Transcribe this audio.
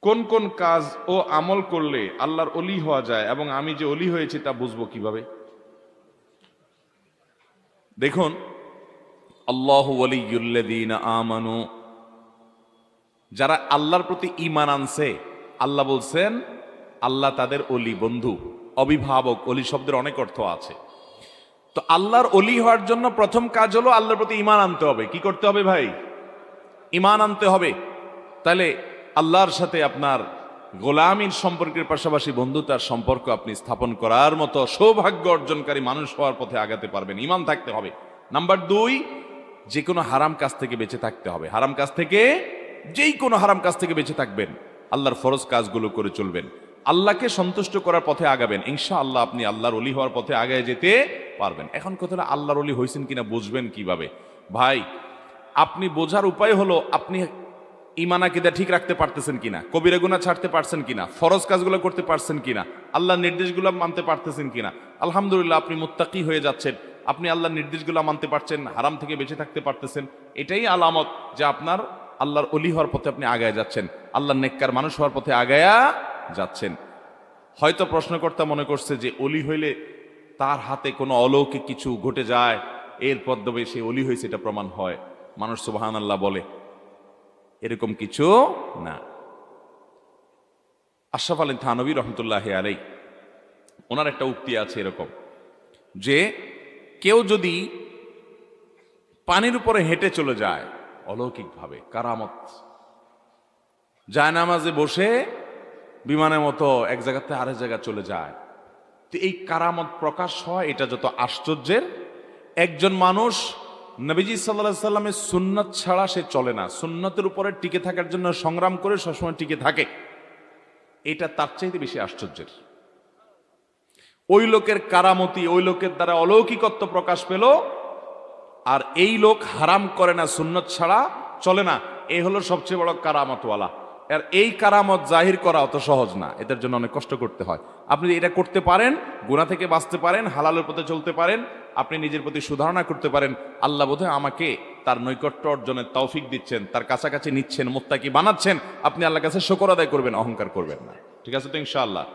কোন কোন কাজ ও আমল করলে আল্লাহর ওলি হওয়া যায় এবং আমি যে ওলি হয়েছি তা বুঝবো কিভাবে? দেখুন, আল্লাহু ওয়ালিয়ুল্লাযীনা আমানু, যারা আল্লাহর প্রতি ঈমান আনছে, আল্লাহ বলছেন আল্লাহ তাদের ওলি, বন্ধু, অভিভাবক। ওলি শব্দের অনেক অর্থ আছে। তো আল্লাহর ওলি হওয়ার জন্য প্রথম কাজ হলো আল্লাহর প্রতি ঈমান আনতে হবে। কি করতে হবে ভাই? ঈমান আনতে হবে। তাহলে আল্লাহর সাথে আপনার গোলামীর সম্পর্কের পাশাপাশি বন্ধুতার সম্পর্ক আপনি স্থাপন করার মতো সৌভাগ্য অর্জনকারী মানুষ হওয়ার পথে আগাতে পারবেন। ঈমান থাকতে হবে। নাম্বার 2, যে কোনো হারাম কাজ থেকে বেঁচে থাকতে হবে। হারাম কাজ থেকে, যেই কোনো হারাম কাজ থেকে বেঁচে থাকবেন। আল্লাহর ফরজ কাজগুলো করে চলবেন। আল্লাহকে সন্তুষ্ট করার পথে আগাবেন। ইনশাআল্লাহ আপনি আল্লাহর ওলি হওয়ার পথে আগায় যেতে পারবেন। এখন কথাটা, আল্লাহর ওলি হয়েছেন কিনা বুঝবেন কিভাবে? ভাই, আপনি বোঝার উপায় হলো আপনি ঈমান আকীদা ঠিক রাখতে পারতেছেন কিনা, কবিরা গুনাহ ছাড়তে পারছেন কিনা, ফরজ কাজগুলো করতে পারছেন কিনা, আল্লাহর নির্দেশগুলো মানতে পারতেছেন কিনা। আলহামদুলিল্লাহ, আপনি মুত্তাকি হয়ে যাচ্ছেন, আপনি আল্লাহর নির্দেশগুলো মানতে পারছেন, হারাম থেকে বেঁচে থাকতে পারতেছেন। এটাই আলামত যে আপনার আল্লাহর ওলি হওয়ার পথে আপনি আগায় যাচ্ছেন, আল্লাহর নেককার মানুষ হওয়ার পথে আগায়া যাচ্ছেন। হয়তো প্রশ্নকর্তা মনে করছে যে ওলি হইলে তার হাতে কোনো অলৌকিক কিছু ঘটে যায়, এরপর তবে সে ওলি হয়েছে, এটা প্রমাণ হয়, মানুষ সুবহানাল্লাহ বলে। এরকম কিছু না। আশরাফ আলী থানভী রহমতুল্লাহ আলাই, ওনার একটা উক্তি আছে এরকম, যে কেউ যদি পানির উপরে হেঁটে চলে যায় অলৌকিকভাবে, কারামত, জায়নামাজে বসে বিমানের মতো এক জায়গাতে আরেক জায়গায় চলে যায়, তো এই কারামত প্রকাশ হয়, এটা যত আশ্চর্যের। একজন মানুষ নবীজি সাল্লাল্লাহু আলাইহি সাল্লামের সুন্নাত ছাড়া সে চলে না, সুন্নাতের উপরে টিকে থাকার জন্য সংগ্রাম করে সবসময় টিকে থাকে, এটা তার চাইতে বেশি আশ্চর্যের। ওই লোকের কারামতি, ওই লোকের দ্বারা অলৌকিকত্ব প্রকাশ পেল, আর এই লোক হারাম করে না, সুন্নত ছাড়া চলে না। এই হলো সবচেয়ে বড় কারামতওয়ালা। আর এই কারামত জাহির করা অত সহজ না, এদের জন্য অনেক কষ্ট করতে হয়। আপনি এটা করতে পারেন, গুনাহ থেকে বাঁচতে পারেন, হালালের পথে চলতে পারেন, আপনি নিজের প্রতি সুধারণা করতে পারেন। আল্লাহ বোধহয় আমাকে তার নৈকট্য অর্জনের তৌফিক দিচ্ছেন, তার কাছাকাছি নিচ্ছেন, মুত্তাকি বানাচ্ছেন। আপনি আল্লাহর কাছে শুকর আদায় করবেন, অহংকার করবেন না। ঠিক আছে তো ইনশাআল্লাহ?